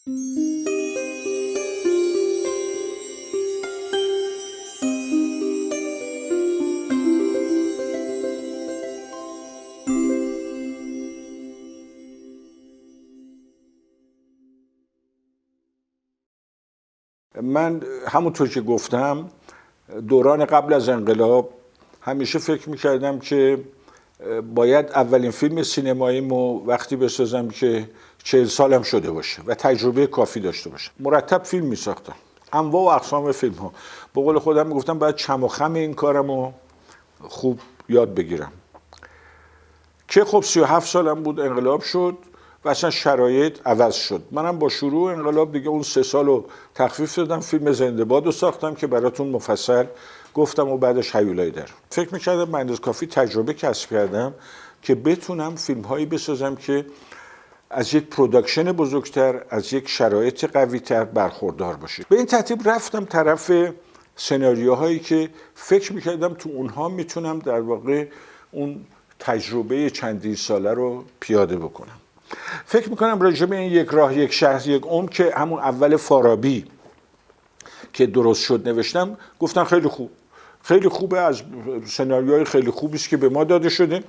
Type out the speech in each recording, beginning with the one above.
من همونطور که گفتم دوران قبل از انقلاب همیشه فکر میکردم که باید اولین فیلم سینماییمو وقتی بسازم که 40 سالم شده باشه و تجربه کافی داشته باشه. مرتب فیلم میساختم، انواع و اقسام فیلم ها. به قول خودم میگفتم باید چم و خم این کارمو خوب یاد بگیرم. که خب 37 سالم بود انقلاب شد و اصلا شرایط عوض شد. منم با شروع انقلاب دیگه اون 3 سالو تخفیف دادم، فیلم زنده باد رو ساختم که براتون مفصل گفتم و بعدش هیولای در. فکر میکردم من اندازه کافی تجربه کسب کردم که بتونم فیلم هایی بسازم که از یک پروداکشن بزرگتر، از یک شرایط قوی تر برخوردار باشه. به این ترتیب رفتم طرف سناریوهایی که فکر میکردم تو اونها میتونم در واقع اون تجربه چندین ساله رو پیاده بکنم. فکر میکنم راجع به این یک راه یک شهر یک عمر که همون اول فارابی که درست شد نوشتم، گفتن خیلی خوب، خیلی خوبه، از سناریوهای خیلی خوبی است که به ما داده شده.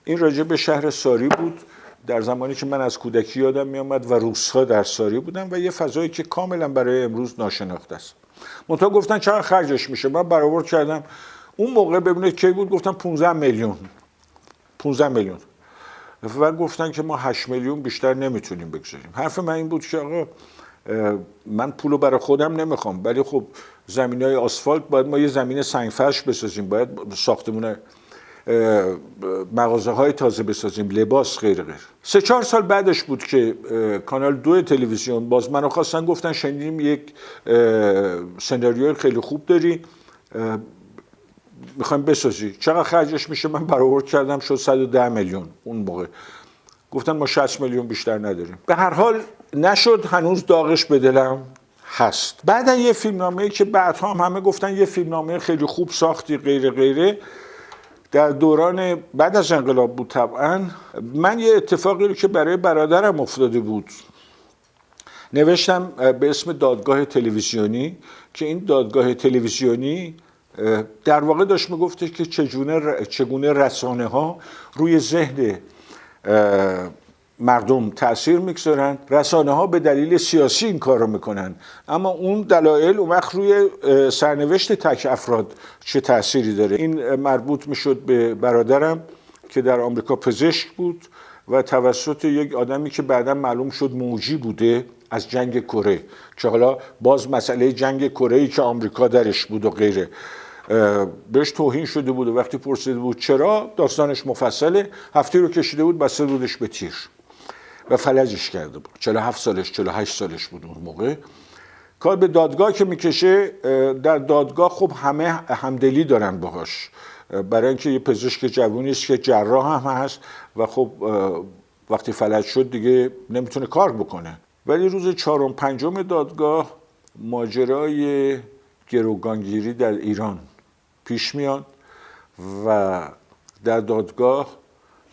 این راجع به شهر ساری بود در زمانی که من از کودکی یادم میامد و روزها در ساری بودم و یه فضایی که کاملا برای امروز ناشناخته است. منتها گفتن چقدر خرجش میشه؟ من برآورد کردم. اون موقع ببینید کی بود؟ گفتم 15 میلیون و گفتن که ما 8 میلیون بیشتر نمیتونیم بگذاریم. حرف من این بود که آقا من پولو برای خودم نمیخوام، ولی خب زمینای آسفالت باید ما یه زمین سنگفرش بسازیم، باید ساختمون مغازه های تازه بسازیم، لباس غیر. 3-4 سال بعدش بود که کانال 2 تلویزیون باز منو خواستن، گفتن شنیدیم یک سناریوی خیلی خوب داری، میخوایم بسازی، چقدر خرجش میشه؟ من برآورد کردم شد 110 میلیون. اون موقع گفتن ما 60 میلیون بیشتر نداریم. به هر حال نشد، هنوز داغش به دلم هست. بعدن یه فیلمنامه‌ای که بعدها هم همه گفتن یه فیلمنامه خیلی خوب ساختی غیره، در دوران بعد از انقلاب بود. طبعا من یه اتفاقی رو که برای برادرم افتاده بود نوشتم به اسم دادگاه تلویزیونی، که این دادگاه تلویزیونی در واقع داشت میگفته که چگونه رسانه ها روی ذهن مردم تأثیر میگذارن. رسانه ها به دلیل سیاسی این کار رو میکنن، اما اون دلایل اون وقت روی سرنوشت تک افراد چه تأثیری داره. این مربوط میشد به برادرم که در آمریکا پزشک بود و توسط یک آدمی که بعدا معلوم شد موجی بوده از جنگ کره، که حالا باز مسئله جنگ کره‌ای که آمریکا درش بود و غیره بهش توهین شده بود و وقتی پرسیده بود چرا، داستانش مفصله، هفته رو کشیده بود بسته بودش به تیر و فلجش کرده بود. 47 سالش 48 سالش بود اون موقع. کار به دادگاه که میکشه، در دادگاه خب همه همدلی دارن باهاش، برای اینکه یه پزشک جوونی است که جراح هم هست و خب وقتی فلج شد دیگه نمیتونه کار بکنه. ولی روز 4-5 دادگاه ماجرای گروگانگیری در ایران پیش میاد و در دادگاه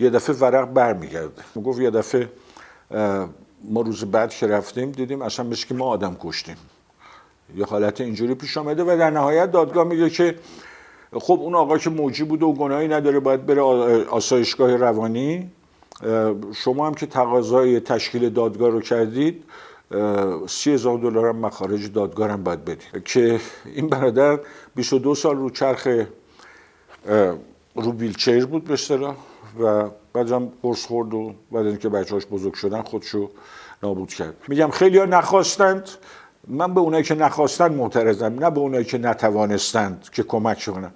یه دفعه ورق برمیگرده. گفت یه دفعه ما روز بعد که رفتیم دیدیم اصلا مثل که ما آدم کشتیم، یه حالت اینجوری پیش آمده. و در نهایت دادگاه میگه که خب اون آقا که موجی بود و گناهی نداره باید بره آسایشگاه روانی، شما هم که تقاضای تشکیل دادگاه رو کردید $30,000 هم مخارج دادگاه هم باید بدید. که این برادر 22 سال رو چرخ رو ویلچر بود به اصطلاح و بعد هم قرص خورد و بعد اینکه بچه‌هاش بزرگ شدن خودشو نابود کرد. میگم خیلی‌ها نخواستند، من به اونایی که نخواستند معترضم، نه به اونایی که نتوانستند که کمک کنند.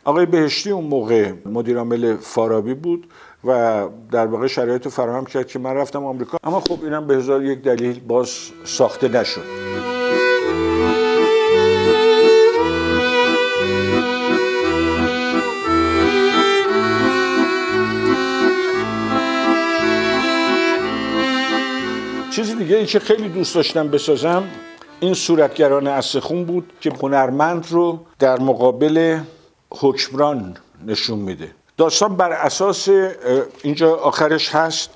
آقای بهشتی اون موقع مدیر عامل فارابی بود و در واقع شرایط فراهم کرد که من رفتم آمریکا، اما خب اینم به هزار یک دلیل باز ساخته نشد. چیزی دیگه ای که خیلی دوست داشتم بسازم این صورتگران استخون بود که هنرمند رو در مقابل حکمران نشون میده. داستان بر اساس اینجا آخرش هست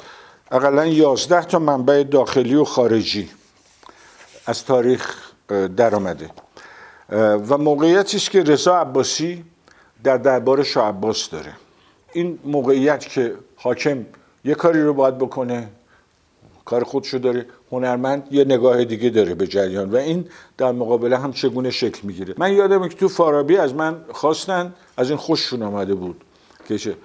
اقلاً 11 تا منبع داخلی و خارجی از تاریخ در آمده و موقعیتی است که رضا عباسی در دربار شاه عباس داره. این موقعیت که حاکم یه کاری رو باید بکنه، کار خودشو داره، هنرمند یه نگاه دیگه داره به جریان و این در مقابله هم چگونه شکل میگیره. من یادمه که تو فارابی از من خواستن، از این خوششون آمده بود که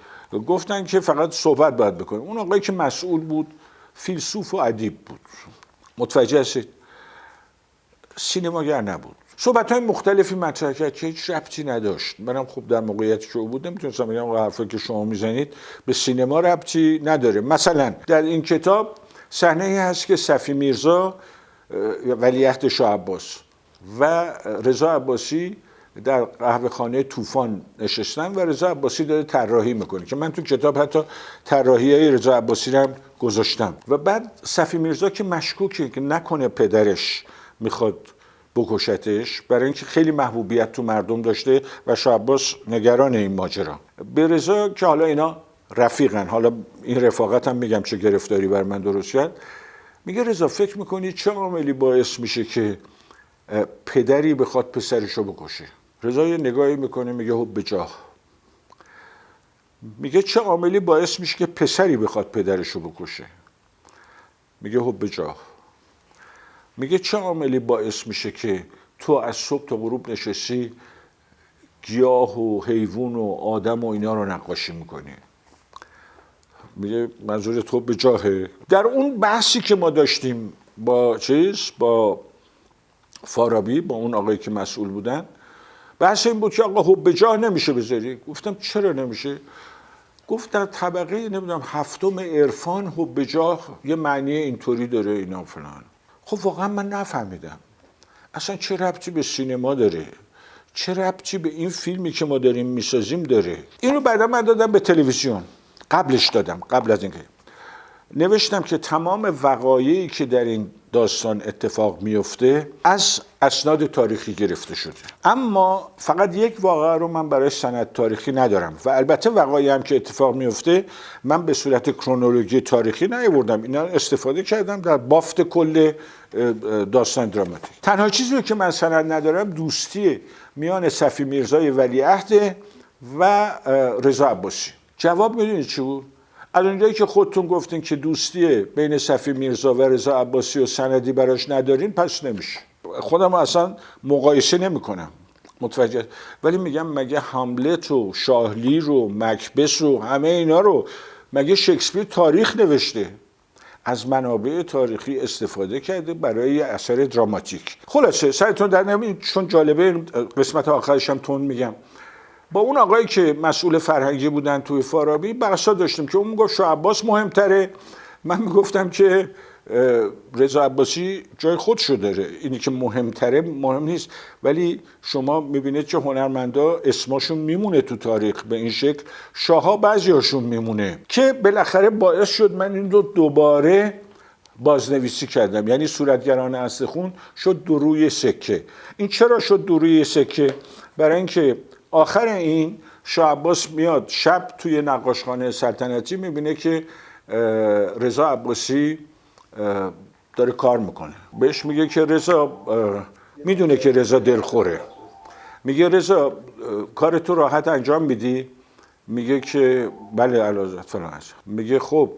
گفتن که فقط صحبت باید بکنیم. اون آقایی که مسئول بود فیلسوف و ادیب بود، متوجه هستید، سینماگر نبود. صحبت‌های مختلفی مطرح کرد که هیچ ربطی نداشت. منم خب در موقعیتی که بود نمیتونستم بگم حرفی که شما میزنید به سینما ربطی نداره. مثلا در این کتاب صحنه‌ای هست که صفی میرزا ولیعهد شاه عباس و رضا عباسی در قهوه‌خانه طوفان نشستن و رضا عباسی داره طراحی میکنه که من تو کتاب حتی طراحی‌های رضا عباسی رو هم گذاشتم. و بعد صفی میرزا که مشکوکه که نکنه پدرش میخواد بکشتش، برای اینکه خیلی محبوبیت تو مردم داشته و شاه عباس نگران این ماجرا. به رضا که حالا اینا رفیقن، حالا این رفاقت هم میگم چه گرفتاری بر من درست کرد، میگه رضا فکر میکنی چه عاملی باعث میشه که پدری بخواد پسرشو بکشه؟ رضا یه نگاهی میکنه میگه حب جاه. میگه چه عاملی باعث میشه که پسری بخواد پدرشو بکشه؟ میگه حب جاه. میگه چه عاملی باعث میشه که تو از صبح تا غروب نشستی گیاه و حیوان و آدم و اینا رو نقاشی میکنی؟ میگه منظور تو به جاهه. در اون بحثی که ما داشتیم با فارابی، با اون آقایی که مسئول بودن، بحث این بود که آقا حب جاه نمیشه بذاری. گفتم چرا نمیشه؟ گفت در طبقه نمیدونم هفتم عرفان حب جاه یه معنی اینطوری داره اینا فلان. خب واقعا من نفهمیدم اصلا چه ربطی به سینما داره، چه ربطی به این فیلمی که ما داریم میسازیم داره. اینو بعدا من دادم به تلویزیون، قبل از اینکه نوشتم که تمام وقایعی که در این داستان اتفاق میفته از اسناد تاریخی گرفته شده، اما فقط یک واقعه رو من برای سند تاریخی ندارم و البته وقایعی هم که اتفاق میفته من به صورت کرونولوژی تاریخی نیاوردم، اینا استفاده کردم در بافت کل داستان دراماتیک. تنها چیزی رو که من سند ندارم دوستی میان صفی میرزای ولیعهد و رضا عباسی. جواب میدونید چی بود؟ از اونجایی که خودتون گفتین که دوستی بین صفی میرزا و رضا عباسی و سندی براش ندارین، پس نمیشه. خودم اصلا مقایسه نمیکنم، متوجه. ولی میگم مگه هملت و شاهلیر و مکبث و همه اینا رو مگه شکسپیر تاریخ نوشته؟ از منابع تاریخی استفاده کرده برای اثر دراماتیک. خلاصه سرتون در نمیاد چون جالبه، قسمت آخرش هم تون میگم. با اون آقایی که مسئول فرهنگی بودن توی فارابی بحثا داشتیم که اون میگفت شاه عباس مهمتره، من میگفتم که رضا عباسی جای خودشو داره، اینی که مهمتره مهم نیست، ولی شما میبینید که هنرمندا اسمشون میمونه تو تاریخ به این شکل، شاه‌ها بعضیاشون میمونه، که بالاخره باعث شد من این رو دوباره بازنویسی کردم. یعنی صورتگران اصلخون شد دو روی سکه. این چرا شد دو روی سکه؟ برای اینکه آخر این شاه عباس میاد شب توی نقاشخانه سلطنتی میبینه که رضا عباسی داره کار میکنه. بهش میگه که رضا، میدونه که رضا دلخوره، میگه رضا کار تو راحت انجام میدی؟ میگه که بله علاوه فلان است. میگه خب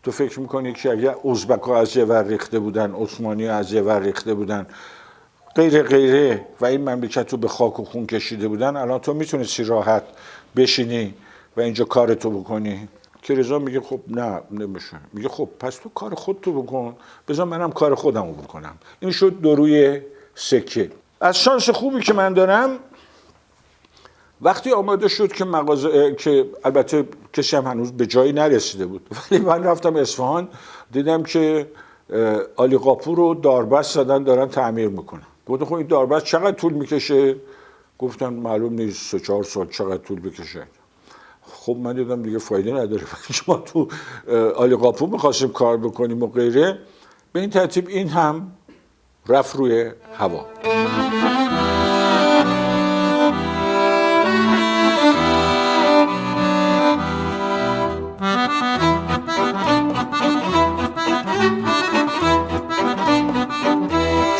تو فکر میکنی که اگه ازبک‌ها از یه ور ریخته بودن، عثمانی‌ها از یه ور ریخته بودن، غیره و این مملکت رو به خاک و خون کشیده بودن، الان تو میتونستی راحت بشینی و اینجا کارتو بکنی؟ که رضا میگه خب نه نمیشه. میگه خب پس تو کار خودتو بکن، بذار منم کار خودمو بکنم. این شد دو روی سکه. از شانس خوبی که من دارم وقتی آماده شد که مغازه، که البته کسی هم هنوز به جایی نرسیده بود، ولی من رفتم اصفهان دیدم که علی قاپو رو داربست زدن دارن تعمیر میکنن. گفتم خب این داربست چقدر طول میکشه؟ گفتن معلوم نیست 3-4 سال چقدر طول بکشه. خب من دیدم دیگه فایده نداره، ما تو علی قاپو میخواستیم کار بکنیم و غیره. به این ترتیب این هم رفت روی هوا.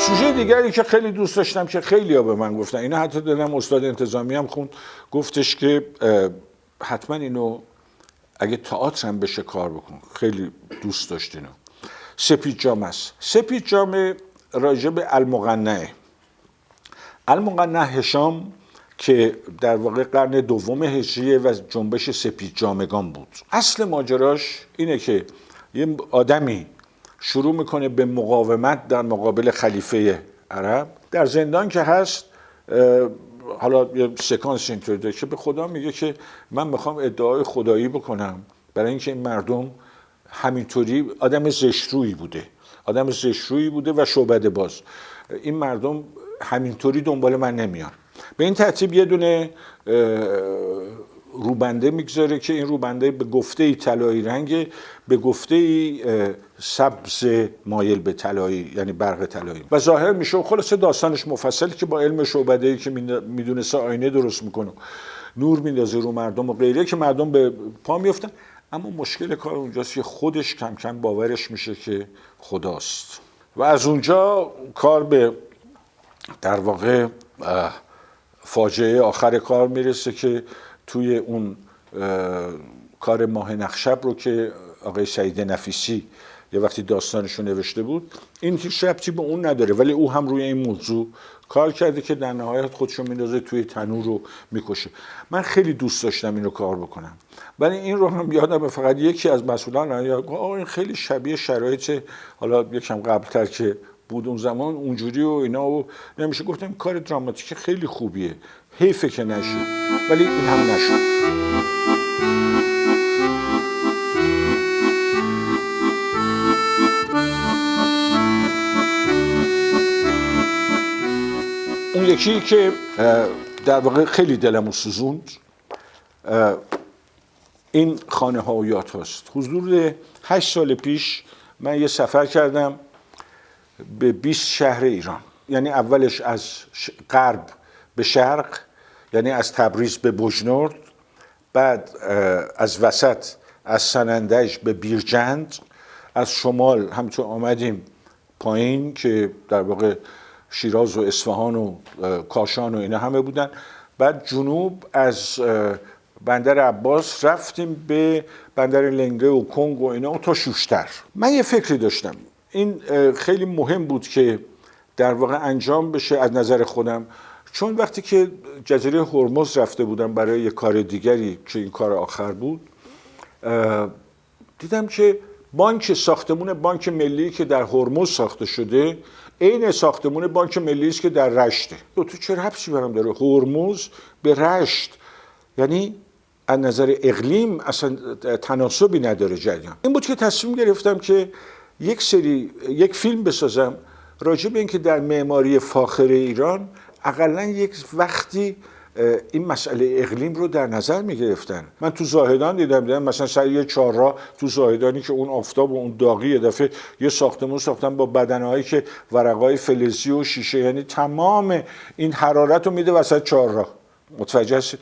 سوژه دیگری که خیلی دوست داشتم که خیلی ها به من گفتن، اینا حتی دادم استاد انتظامی هم خوند، گفتش که حتما اینو اگه تئاتر هم بشه کار بکن، خیلی دوست داشت اینو. سپید جام است. سپید جام راجع به المقنعه. المقنع هشام که در واقع قرن دوم هجریه و جنبش سپید جامگان بود. اصل ماجراش اینه که یه آدمی شروع میکنه به مقاومت در مقابل خلیفه عرب، در زندان که هست. حالا یه سکانس اینطوری داره که به خدا میگه که من میخوام ادعای خدایی بکنم، برای اینکه این مردم همینطوری آدم زشترویی بوده و شعبده باز، این مردم همینطوری دنبال من نمیان. به این ترتیب یه دونه روبنده میگذاره که این روبنده به گفته ای طلایی رنگه، به گفته ای سبز مایل به طلایی، یعنی برق طلایی، و ظاهر میشه. خلاصه داستانش مفصلی که با علم شعبده ای که میدونسته آینه درست میکنه، نور میندازه رو مردم و غیره، که مردم به پا میافتن. اما مشکل کار اونجاست که خودش کم کم باورش میشه که خداست و از اونجا کار به در واقع فاجعه آخر کار میرسه که توی اون کار ماه نخشب رو که آقای سعید نفیسی یه وقتی داستانشو نوشته بود، این هیچ ربطی به اون نداره، ولی او هم روی این موضوع کار کرده که در نهایت خودشو میندازه توی تنور رو میکشه. من خیلی دوست داشتم این رو کار بکنم، ولی این رو هم یادم فقط یکی از مسئولان این خیلی شبیه شرایط حالا یکم قبلتر که بود اون زمان اونجوری و اینا و نمیشه. گفتم کار دراماتیک خیلی خوبیه، حیفه که نشد، ولی این هم نشد. اون یکی که در واقع خیلی دلمو سوزوند این خانه ها و یاد هاست. حدود 8 سال پیش من یه سفر کردم به 20 شهر ایران، یعنی اولش از غرب به شرق، یعنی از تبریز به بوجنورد، بعد از وسط از سنندج به بیرجند، از شمال همینطور آمدیم پایین که در واقع شیراز و اصفهان و کاشان و اینا همه بودن، بعد جنوب از بندر عباس رفتیم به بندر لنگه و کنگ و اینا تا شوشتر. من یه فکری داشتم، این خیلی مهم بود که در واقع انجام بشه از نظر خودم، چون وقتی که جزیره هرمز رفته بودم برای یه کار دیگری که این کار آخر بود، دیدم که ساختمون بانک ملی که در هرمز ساخته شده عین ساختمون بانک ملی است که در رشته. تو چه ربطی برام داره هرمز به رشت؟ یعنی از نظر اقلیم اصلا تناسبی نداره جریان. این بود که تصمیم گرفتم که یک فیلم بسازم راجع به اینکه در معماری فاخر ایران اقلا یک وقتی این مسئله اقلیم رو در نظر می‌گرفتن. من تو زاهدان دیدم مثلا سر یه چهارراه تو زاهدانی که اون آفتاب و اون داغی، یه دفعه یه ساختمون ساختن با بدنهایی که ورقای فلزی و شیشه، یعنی تمام این حرارت رو میده وسط چهارراه. متوجه هستید؟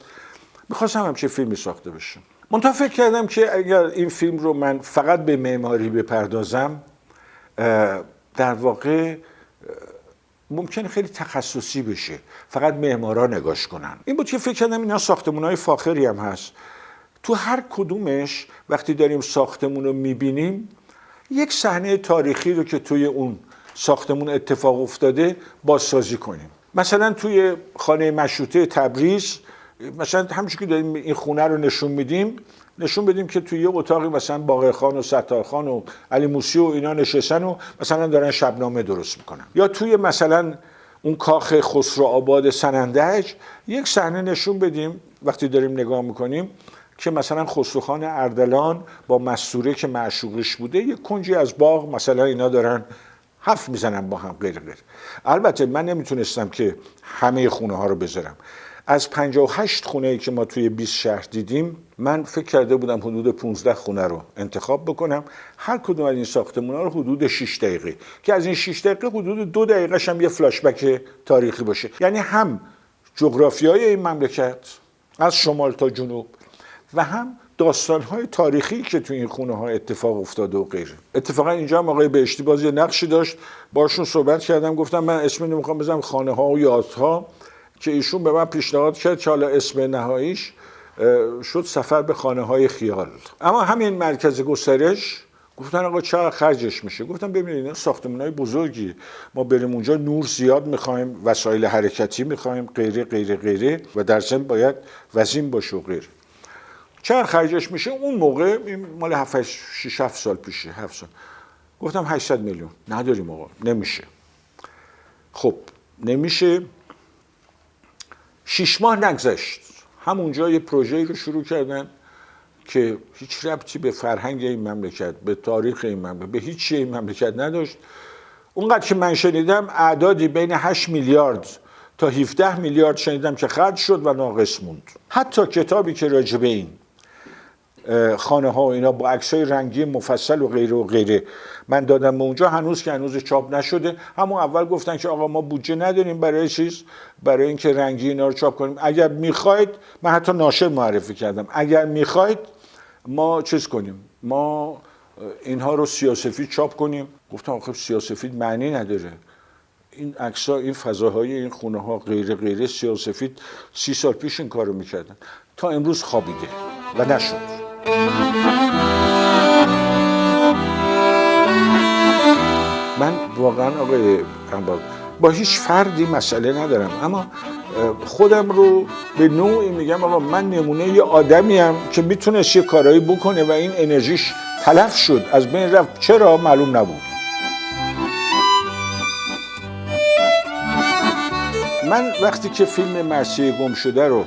می‌خواستم همچین فیلمی ساخته بشه. منتها فکر کردم که اگر این فیلم رو من فقط به معماری بپردازم، در واقع ممکنه خیلی تخصصی بشه، فقط معمارا نگاش کنن. این بود که فکر کردم اینا ساختمونای فاخری هم هست، تو هر کدومش وقتی داریم ساختمون رو میبینیم یک صحنه تاریخی رو که توی اون ساختمون اتفاق افتاده بازسازی کنیم. مثلا توی خانه مشروطه تبریز، مثلا همونجوری که داریم این خونه رو نشون بدیم که توی یه اتاقی مثلا باقر خان و ستار خان و علی موسی و اینا نشستن و مثلا دارن شبنامه درست میکنن. یا توی مثلا اون کاخ خسرو آباد سنندج یک صحنه نشون بدیم وقتی داریم نگاه میکنیم که مثلا خسروخان اردلان با مستوره که معشوقش بوده یک کنجی از باغ مثلا اینا دارن حرف میزنن با هم غیر. البته من نمیتونستم که همه خونه ها رو بذارم. از 58 خونه‌ای که ما توی 20 شهر دیدیم، من فکر کرده بودم حدود 15 خونه رو انتخاب بکنم، هر کدوم از این ساختمان‌ها رو حدود 6 دقیقه، که از این 6 دقیقه حدود 2 دقیقه‌ش هم یه فلاشبک تاریخی باشه، یعنی هم جغرافیای این مملکت از شمال تا جنوب و هم داستان‌های تاریخی که تو این خونه‌ها اتفاق افتاده و غیره. اتفاقا اینجا هم آقای بهشتی باز یه نقشی داشت، باشون صحبت کردم، گفتم من اسم نمیخوام بزنم خانه‌ها و یادها، که ایشون به من پیشنهاد کرد که حالا اسم نهاییش شد سفر به خانه‌های خیال. اما همین مرکز گسترش گفتن آقا چقدر خرجش میشه؟ گفتم ببینید این ساختمان‌های بزرگی، ما بریم اونجا نور زیاد می‌خوایم، وسایل حرکتی می‌خوایم، غیره غیره غیره، و در ضمن باید وزین باشه و غیره. چقدر خرجش میشه؟ اون موقع این مال 6-7 سال پیشه، 7 سال. گفتم 800 میلیون. نداریم آقا، نمیشه. خب نمیشه. 6 ماه نگذشت، همونجا یه پروژه‌ای رو شروع کردن که هیچ ربطی به فرهنگ این مملکت، به تاریخ این مملکت، به هیچ چیز این مملکت نداشت. اونقدر که من شنیدم اعدادی بین 8 میلیارد تا 17 میلیارد شنیدم که خرج شد و ناقص موند. حتی کتابی که راجع به این خانه ها و اینا با عکسای رنگی مفصل و غیره و غیره من دادم به اونجا، هنوز چاپ نشده. همون اول گفتن که آقا ما بودجه نداریم برای اینکه رنگی اینا رو چاپ کنیم. اگر میخواید، من حتی ناشر معرفی کردم، اگر میخواید ما چیز کنیم، ما اینها رو سیاه‌سفید چاپ کنیم. گفتم آخه سیاه‌سفید معنی نداره، این عکس‌ها، این فضاهای این خونه‌ها غیره غیره سیاه‌سفید 30 سال پیش این کارو میکردن. تا امروز خوابیده و نشد. من واقعا آقای انبار با هیچ فردی مسئله ندارم، اما خودم رو به نوعی میگم آقا من نمونه یه آدمیم که میتونست یه کارایی بکنه و این انرژیش تلف شد، از بین رفت. چرا؟ معلوم نبود. من وقتی که فیلم مرثیه گم شده رو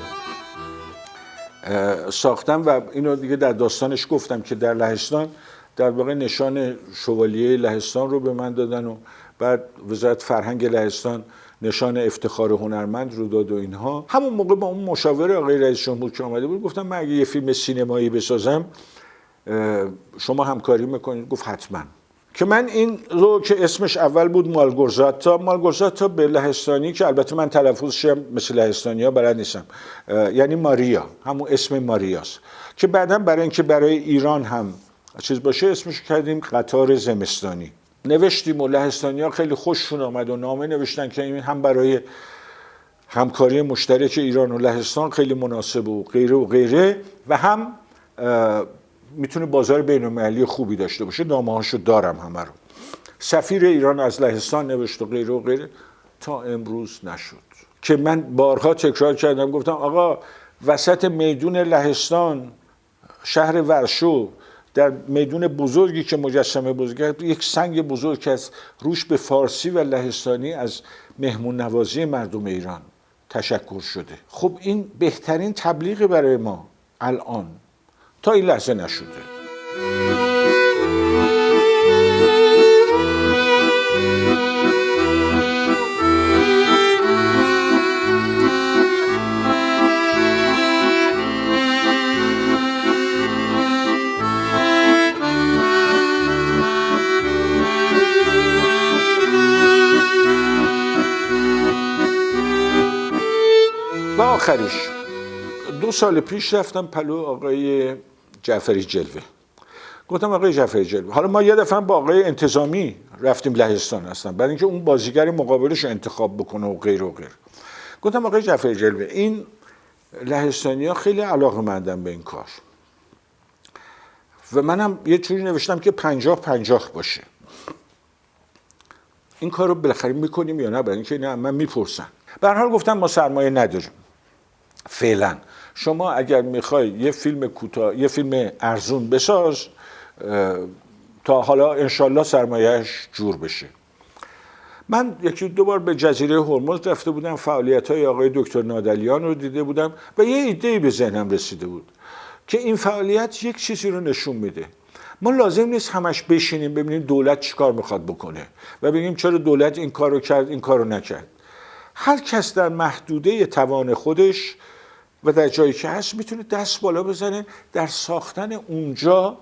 ساختم و اینو دیگه در داستانش گفتم که در لهستان در واقع نشان شوالیه لهستان رو به من دادن و بعد وزارت فرهنگ لهستان نشان افتخار هنرمند رو داد و اینها. همون موقع با اون مشاور آقای رئیس جمهور که آمده بود گفتم من اگه یه فیلم سینمایی بسازم شما همکاری میکنید؟ گفت حتما. که من این رو که اسمش اول بود مالگورزاتا به لهستانی، که البته من تلفظش مثل لهستانی‌ها بلد نیستم، یعنی ماریا، همون اسم ماریاست، که بعداً برای اینکه برای ایران هم چیز باشه اسمش کردیم قطار زمستانی. نوشتیم و لهستانی‌ها خیلی خوششون آمد و نامه نوشتن که این هم برای همکاری مشترک ایران و لهستان خیلی مناسب و غیره و غیره، و هم میتونه بازار بین‌المللی خوبی داشته باشه. نامه‌هاشو دارم همه رو. سفیر ایران از لهستان نوشت و غیره و غیره. تا امروز نشد. که من بارها تکرار کردم، گفتم آقا وسط میدون لهستان، شهر ورشو، در میدون بزرگی که مجسمه بزرگ، یک سنگ بزرگ که از روش به فارسی و لهستانی از مهمون نوازی مردم ایران تشکر شده. خب این بهترین تبلیغ برای ما الان، تا این لحظه نشده. و آخریش 2 سال پیش رفتم پلو آقای جعفری جلوه. گفتم آقای جعفری جلوه، حالا ما یه دفعه با آقای انتظامی رفتیم لهستان هستن برای اینکه اون بازیگر مقابلش رو انتخاب بکنه و غیره و غیره. گفتم آقای جعفری جلوه، این لهستانی‌ها خیلی علاقه‌مندن به این کار و منم یه جوری نوشتم که 50-50 باشه. این کار رو بالاخره میکنیم یا نه؟ برای اینکه نه من میپرسن. به هر حال گفتم ما سرمایه نداریم فعلا. شما اگر میخوای یه فیلم کوتاه، یه فیلم ارزون بساز تا حالا انشالله سرمایهش جور بشه. من 1-2 بار به جزیره هرمز رفته بودم، فعالیت‌های آقای دکتر نادلیان رو دیده بودم و یه ایده‌ای به ذهنم رسیده بود که این فعالیت یک چیزی رو نشون میده. ما لازم نیست همش بشینیم ببینیم دولت چیکار میخواد بکنه و ببینیم چرا دولت این کارو کرد این کارو نکرد. هر کس در محدوده توان خودش و در جایی که هست میتونه دست بالا بزنه در ساختن اونجا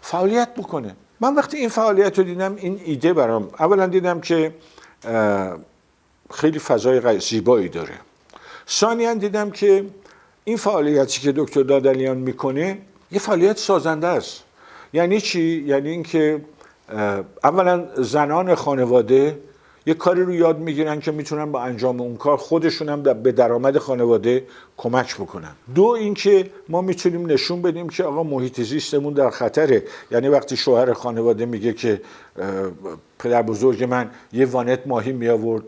فعالیت بکنه. من وقتی این فعالیت رو دیدم، این ایده برام اولا دیدم که خیلی فضای زیبایی داره. ثانیاً دیدم که این فعالیتی که دکتر دادلیان میکنه یه فعالیت سازنده است. یعنی چی؟ یعنی اینکه اولا زنان خانواده یه کاری رو یاد میگیرن که میتونن با انجام اون کار خودشون هم به درآمد خانواده کمک بکنن. دو اینکه ما میتونیم نشون بدیم که آقا محیط زیستمون در خطره. یعنی وقتی شوهر خانواده میگه که پدر بزرگ من یه وانت ماهی می آورد،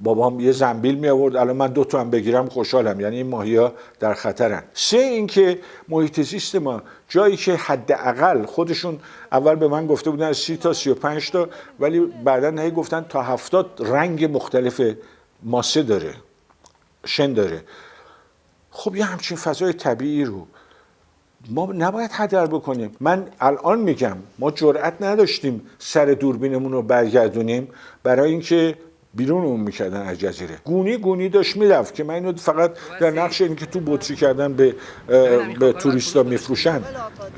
بابام یه زنبیل می آورد، الان من 2 تا هم بگیرم خوشحالم، یعنی این ماهی‌ها در خطرن. 3 اینکه محیط زیست ما جایی که حداقل خودشون اول به من گفته بودن 30 تا 35 تا، ولی بعداً هی گفتن تا 70 رنگ مختلف ماسه داره، شن داره. خب یه همچین فضای طبیعی رو ما نباید هدر بکنیم. من الان میگم ما جرئت نداشتیم سر دوربینمون رو برگردونیم برای اینکه بیرونمون میکردن از جزیره. گونی داشت میرفت که من اینو فقط در نقش اینکه تو بطری کردن به توریستا میفروشن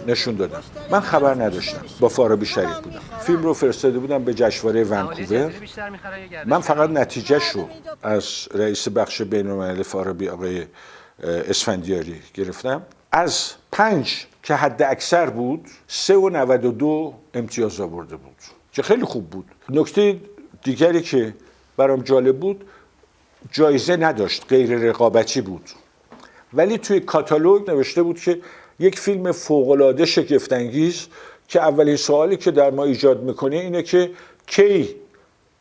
نشون دادم. من خبر نداشتم، با فارابی شریک بودم، فیلم رو فرستاده بودم به جشنواره ونکوور. من فقط نتیجهش رو از رئیس بخش بین‌المللی فارابی آقای اسفندیاری گرفتم. از 5 که حد اکثر بود 3.92 امتیاز آورده بود که خیلی خوب بود. نکته دیگری که برام جالب بود، جایزه نداشت، غیر رقابتی بود، ولی توی کاتالوگ نوشته بود که یک فیلم فوق‌العاده شگفت‌انگیز که اولین سوالی که در ما ایجاد میکنه اینه که کی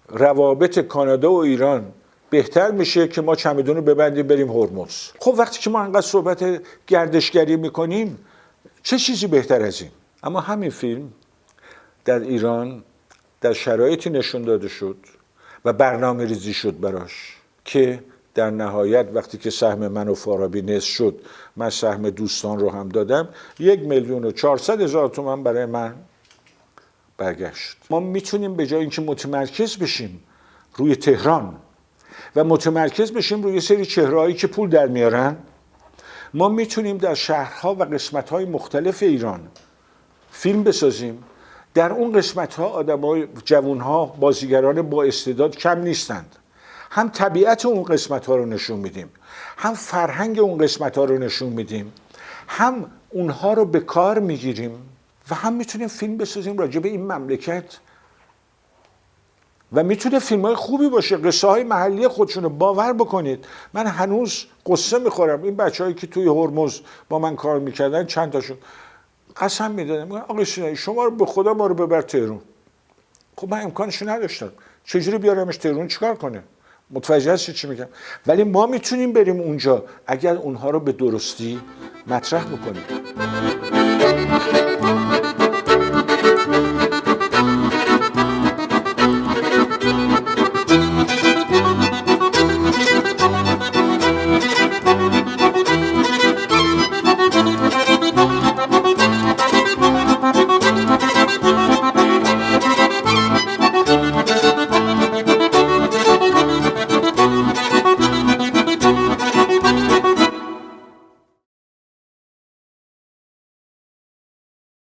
روابط کانادا و ایران بهتر میشه که ما چمدون رو ببندیم بریم هرمز. خب وقتی که ما انقدر صحبت گردشگری میکنیم چه چیزی بهتر از این؟ اما همین فیلم در ایران در شرایطی نشون داده شد و برنامه ریزی شد براش که در نهایت وقتی که سهم من و فارابی نصف شد، من سهم دوستان رو هم دادم، 1,400,000 تومان برای من برگشت. ما میتونیم به جای اینکه متمرکز بشیم روی تهران و متمرکز بشیم روی سری چهرهایی که پول در میارن، ما میتونیم در شهرها و قسمت‌های مختلف ایران فیلم بسازیم. در اون قسمت‌ها آدم‌های جوان‌ها، بازیگران با استعداد کم نیستند. هم طبیعت اون قسمت‌ها رو نشون میدیم، هم فرهنگ اون قسمت‌ها رو نشون میدیم، هم اونها رو به کار میگیریم و هم میتونیم فیلم بسازیم راجع به این مملکت و میتونه فیلم‌های خوبی باشه. قصه‌های محلی خودشون رو باور بکنید. من هنوز قصه میخورم این بچه‌هایی که توی هرمز با من کار میکردن، چند تاشون قسم میدادن آقای سینایی شما رو به خدا ما رو ببر تهران. خب من امکانشو نداشتم، چجوری بیارمش تهران چیکار کنه؟ متوجه هستی چی میگم؟ ولی ما میتونیم بریم اونجا اگر اونها رو به درستی مطرح بکنیم.